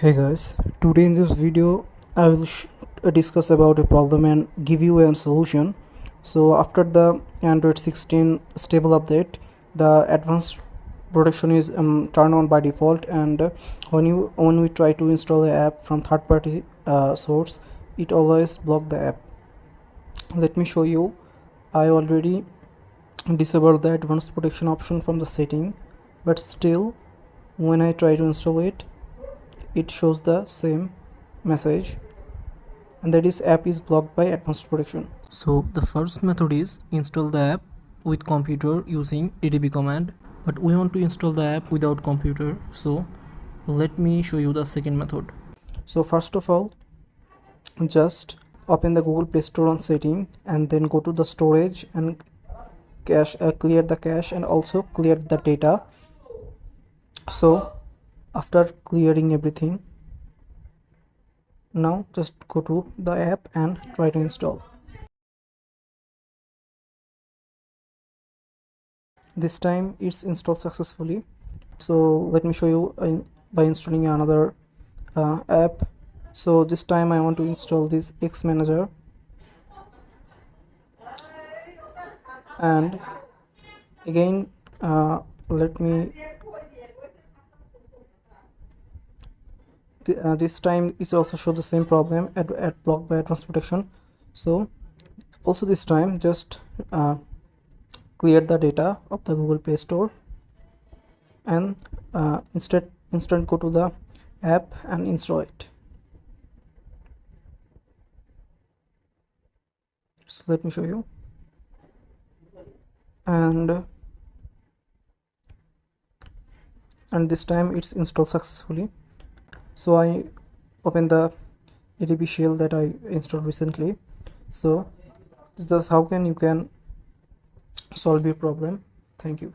Hey guys, today in this video I will discuss about a problem and give you a solution. So after the Android 16 stable update, the advanced protection is turned on by default, and when we try to install an app from third-party source, it always block the app. Let me show you. I already disabled the advanced protection option from the setting, but still when I try to install it, it shows the same message, and that is app is blocked by advanced protection. So the first method is install the app with computer using ADB command, but we want to install the app without computer, so let me show you the second method. So first of all, just open the Google Play Store on setting and then go to the storage and cache, clear the cache and also clear the data. So after clearing everything, now just go to the app and try to install. This time it's installed successfully. So let me show you by installing another app. So this time I want to install this X Manager, and again let me this time it also show the same problem at blocked by advanced protection. So also this time just clear the data of the Google Play Store and instant go to the app and install it. So let me show you, and this time it's installed successfully. So I open the ADB shell that I installed recently. So this is how you can solve your problem. Thank you.